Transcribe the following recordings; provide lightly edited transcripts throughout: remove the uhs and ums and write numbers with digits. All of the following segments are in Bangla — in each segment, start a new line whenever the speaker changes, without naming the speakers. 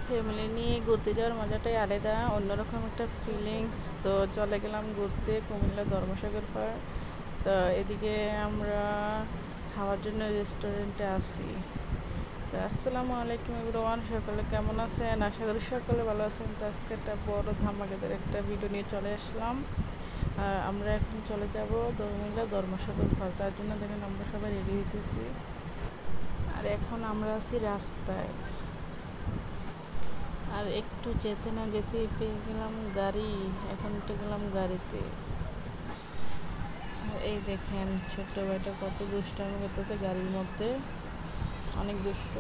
ফ্যামিলি নিয়ে ঘুরতে যাওয়ার মজাটাই আলাদা, অন্যরকম একটা ফিলিংস। তো চলে গেলাম ঘুরতে কুমিল্লা ধর্মসাগর পার্ক। তো এদিকে আমরা খাওয়ার জন্য রেস্টুরেন্টে আসি। তো আসসালামু আলাইকুম এভরিওয়ান, সকলে কেমন আছেন? আশা করি সকলে ভালো আছেন। তো আজকে একটা বড় ধামাকাদার একটা ভিডিও নিয়ে চলে আসলাম। আর আমরা এখন চলে যাব কুমিল্লা ধর্মসাগর পার্ক। তার জন্য দেখেন আমরা সবাই রেডি হইতেছি। আর এখন আমরা আছি রাস্তায়। আর একটু যেতে না যেতে পেয়ে গেলাম গাড়ি। এখন উঠে গেলাম গাড়িতে। আর এই দেখেন ছোট্ট ভাইটা কত দুষ্টামি করতেছে গাড়ির মধ্যে, অনেক দুষ্ট।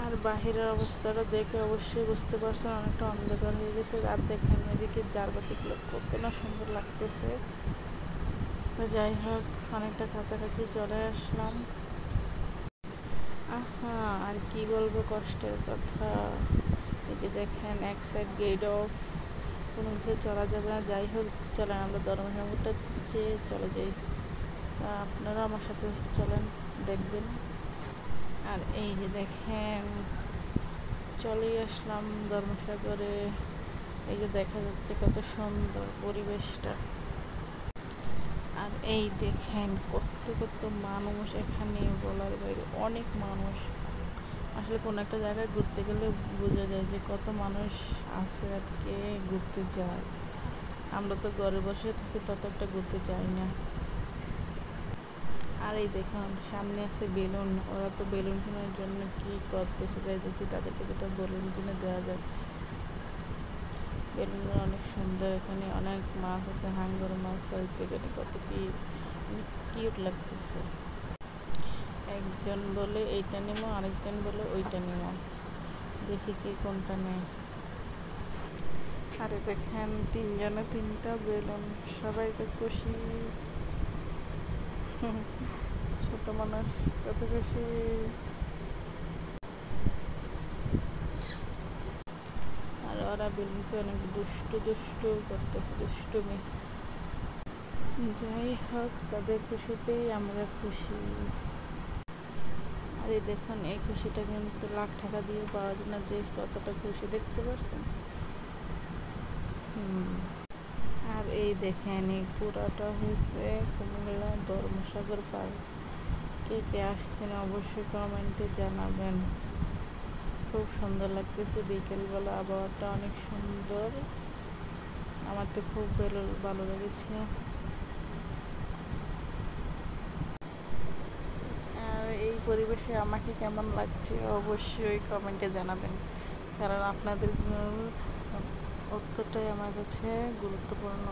আর বাহিরের অবস্থাটা দেখে অবশ্যই বুঝতে পারছেন অনেকটা অন্ধকার হয়ে গেছে। আর দেখেন এদিকে জারবাতিগুলো কত না সুন্দর লাগতেছে। তো যাই হোক, অনেকটা কাছাকাছি চলে আসলাম। আহা, আর কি বলবো কষ্টের কথা। এই যে দেখেন এক সাইড গেট অফ, কোনো কিছু চলা যাবে না। যাই হোক, চলেন আমরা ধর্মসাগরটা যেয়ে চলে যাই। আপনারা আমার সাথে চলেন, দেখবেন। আর এই যে দেখেন চলেই আসলাম ধর্মসাগরে। এই যে দেখা যাচ্ছে কত সুন্দর পরিবেশটা। আর এই দেখেন কত কত মানুষ এখানে, বলার বাইরে অনেক মানুষ। আসলে কোনো একটা জায়গায় ঘুরতে গেলে বোঝা যায় যে কত মানুষ আছে আর কে ঘুরতে যায়। আমরা তো ঘরে বসে থাকি, তত একটা ঘুরতে যাই না। আর এই দেখুন সামনে আছে বেলুন। ওরা তো বেলুন কেনার জন্য কি করতেছে, যাই দেখি তাদেরকে দুটো বেলুন কিনে দেওয়া যায়। বেলুনগুলো অনেক সুন্দর। এখানে অনেক মাছ আছে, হাঙ্গর মাছ হইতে গেলে কত কি কিউট লাগতেছে। একজন বলে এইটা নিব, আরেকজন বলে ওইটা নিব, দেখি কি কোনটা নেয়। আরে দেখেন তিনজনে তিনটা বেলুন, সবাই তো খুশি। ছোট মানুষ কত খুশি। আর ওরা বেলুনকে অনেক দুষ্টু দুষ্টু করতেছে, দুষ্টুমি। যাই হোক, তাদের খুশিতেই আমরা খুশি। আর এই দেখুন এই খুশিটা কিন্তু লাখ টাকা দিয়ে পাওয়া যায় না, যে কতটা খুশি দেখতে পাচ্ছেন। আর এই দেখেন এই পুরাটা হয়েছে কুমিল্লা ধর্মসাগর পার্ক। কে কে আসছেন অবশ্যই কমেন্টে জানাবেন। খুব সুন্দর লাগতেছে, বিকেলবেলা আবহাওয়াটা অনেক সুন্দর। আমার তো খুব ভালো লেগেছে। আর এই পরিবেশে আমাকে কেমন লাগছে অবশ্যই কমেন্টে জানাবেন, কারণ আপনাদের উত্তরটাই আমার কাছে গুরুত্বপূর্ণ।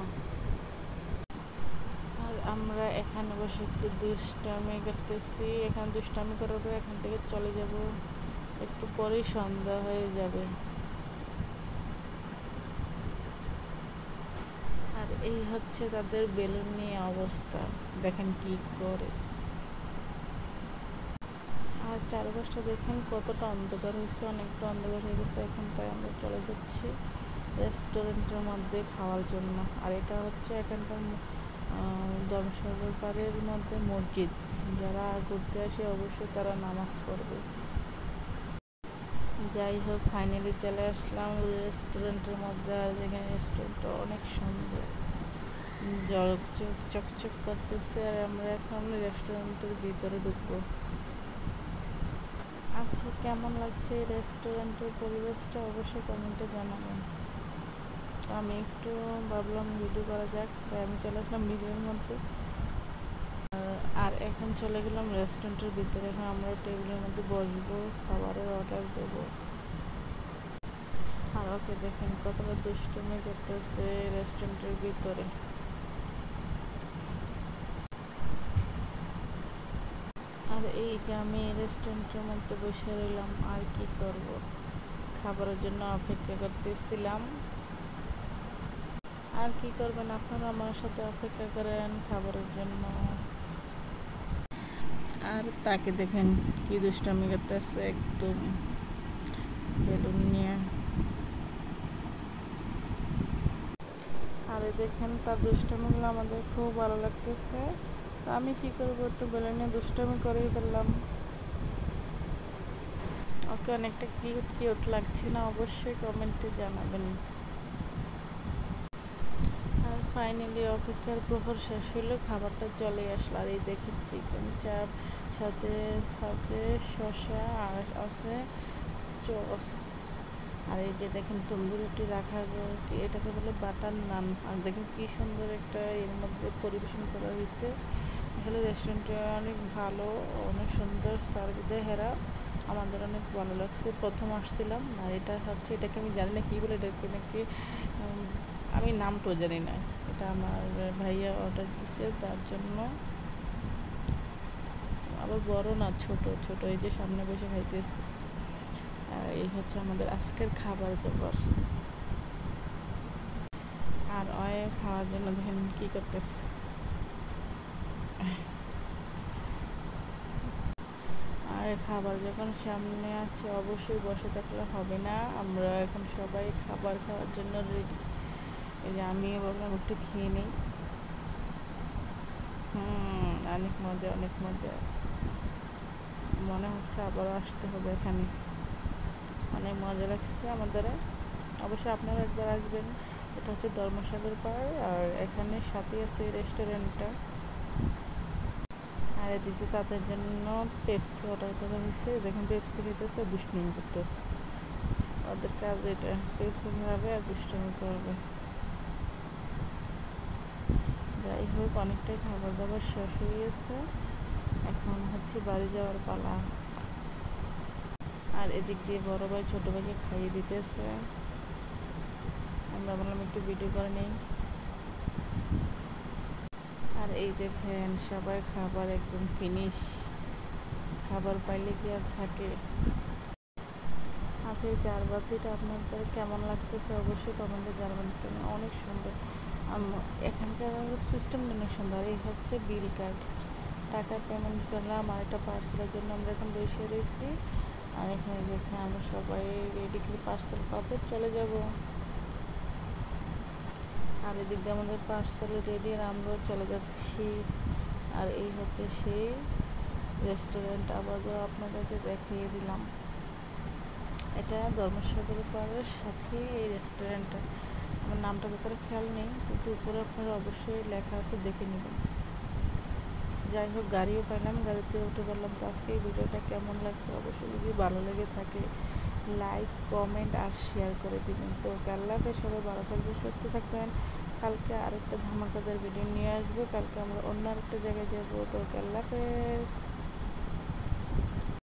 আর আমরা এখানে বসে একটু দুষ্টামি করতেছি। এখানে দুষ্টামি করার পর এখান থেকে চলে যাব, একটু পরেই সন্ধ্যা হয়ে যাবে। আর এই হচ্ছে তাদের বেলুন নিয়ে অবস্থা, দেখেন কি করে। আর চারপাশটা দেখেন কতটা অন্ধকার হয়েছে, অনেকটা অন্ধকার হয়ে গেছে এখন। তাই আমরা চলে যাচ্ছি রেস্টুরেন্টের মধ্যে খাওয়ার জন্য। আর এটা হচ্ছে এখানকার ধর্মসাগর পাড়ের মধ্যে মসজিদ। যারা ঘুরতে আসে অবশ্যই তারা নামাজ পড়বে। যাই হোক, ফাইনালি চলে আসলাম রেস্টুরেন্টের মধ্যে। আর যেখানে রেস্টুরেন্টটা অনেক সুন্দর, জলচক চকচক করতেছে। আর আমরা এখন রেস্টুরেন্টের ভিতরে ঢুকবো। আচ্ছা, কেমন লাগছে এই রেস্টুরেন্টের পরিবেশটা অবশ্যই কমেন্টে জানাবেন। আমি একটু ভাবলাম ভিডিও করা যাক, তাই আমি চলে আসলাম ভিডিওর মধ্যে। আর এখন চলে গেলাম রেস্টুরেন্টের ভিতরে। এখন আমরা টেবিলের মধ্যে বসবো, খাবারের অর্ডার দেবো। আর ওকে দেখেন কতটা দুষ্টুমি করতেছে রেস্টুরেন্টের ভিতরে। আর এই যে আমি রেস্টুরেন্টের মধ্যে বসে রইলাম, আর কি করব, খাবারের জন্য অপেক্ষা করতেছিলাম। আর কি করবেন, আপনারা আমার সাথে অপেক্ষা করেন খাবারের জন্য। আর তাকে দেখেন কি দুষ্টামি করতেছে একদম বেলুন নিয়ে। আর দেখেন তার দুষ্টামিগুলো আমাদের খুব ভালো লাগতেছে। তো আমি কি করবো, একটু বেলুন নিয়ে দুষ্টামি করেই ফেললাম। ওকে। আমাদেরকে অনেকটা কিউট কিউট লাগছে না? অবশ্যই কমেন্টে জানাবেন। আর ফাইনালি অপেক্ষার প্রহর শেষ হলো, খাবারটা চলে আসলো। আর এই দেখেন চিকেন চাপ, সাথে আছে শসা, আর আছে চস। আর এই যে দেখেন তন্দুরি রুটি রাখার, এটাকে বলে বাটার নান। আর দেখেন কি সুন্দর একটা এর মধ্যে পরিবেশন করা হয়েছে। আসলে রেস্টুরেন্টটা অনেক ভালো, অনেক সুন্দর সার্ভিস দেয় হেরা। আমাদের অনেক ভালো লাগছে, প্রথম আসছিলাম। আর এটা হচ্ছে, এটাকে আমি জানি না কী বলে, এটাকে নাকি আমি নামটাও জানি না। এটা আমার ভাইয়া অর্ডার দিছে, তার জন্য। আবার বড় না, ছোট ছোট, এই যে সামনে বসে খাইতেছে। আর এই হচ্ছে আমাদের আজকের খাবার দাবার। আর খাওয়ার জন্য দেখেন কী করতেছে। আর খাবার যখন সামনে আছে অবশ্যই বসে থাকলে হবে না, আমরা এখন সবাই খাবার খাওয়ার জন্য রেডি। এই যে আমি বললাম একটু খেয়ে নিই। অনেক মজা, অনেক মজা। মনে হচ্ছে আবারও আসতে হবে এখানে, অনেক মজা লাগছে আমাদের। অবশ্যই আপনারা একবার আসবেন। এটা হচ্ছে ধর্মসাগর পাড়, আর এখানে সাথে আছে এই রেস্টুরেন্টটা। আর এদিকে তাদের জন্য পেপসি অর্ডার করা হয়েছে। দেখুন পেপসি খেতেছে, দুষ্টুমি করতেছে। ওদের কাজ এটা, পেপসি খাবে আর দুষ্টুমি করবে। যাই হোক, অনেকটাই খাবার দাবার শেষ হয়ে গেছে, এখন হচ্ছে বাড়ি যাওয়ার পালা। আর এদিক দিয়ে বড় ভাই ছোট ভাইকে খাইয়ে দিতেছে। আমরা বললাম একটু ভিডিও করে নেই। আর এই দেখেন সবাই খাবার একদম ফিনিশ, খাবার পাইলে কি আর থাকে। আচ্ছা, এই চার বাতিটা আপনাদের কেমন লাগতেছে অবশ্যই কমেন্টে জানাবেন, কেন অনেক সুন্দর। এখানকার সিস্টেমটা অনেক সুন্দর। এই হচ্ছে বিল কার্ড, টাকা পেমেন্ট করলাম। আর একটা পার্সেলের জন্য আমরা এখন বসে রয়েছি। আর এখানে যেখানে আমরা সবাই রেডি করে পার্সেল পাবো, চলে যাব। আর এদিক দিয়ে আমাদের পার্সেল রেডি, আর আমরাও চলে যাচ্ছি। আর এই হচ্ছে সেই রেস্টুরেন্ট, আবারও আপনাদেরকে দেখিয়ে দিলাম। এটা ধর্মসাগর পাড়ের সাথে এই রেস্টুরেন্টটা। আমার নামটা যতটা খেয়াল নেই, কিন্তু উপরে আপনারা অবশ্যই লেখা আছে, দেখে নেবেন। যাই হোক, গাড়িও পেলাম, গাড়িতে উঠে পড়লাম। তো আজকে এই ভিডিওটা কেমন লাগছে অবশ্যই যদি ভালো লেগে থাকে লাইক, কমেন্ট আর শেয়ার করে দিবেন। তো আল্লাহ হাফেজ, সবাই ভালো থাকবেন, সুস্থ থাকবেন। কালকে আরেকটা ধামাকাদার ভিডিও নিয়ে আসবো। কালকে আমরা অন্য আরেকটা জায়গায় যাবো। তো আল্লাহ হাফেজ।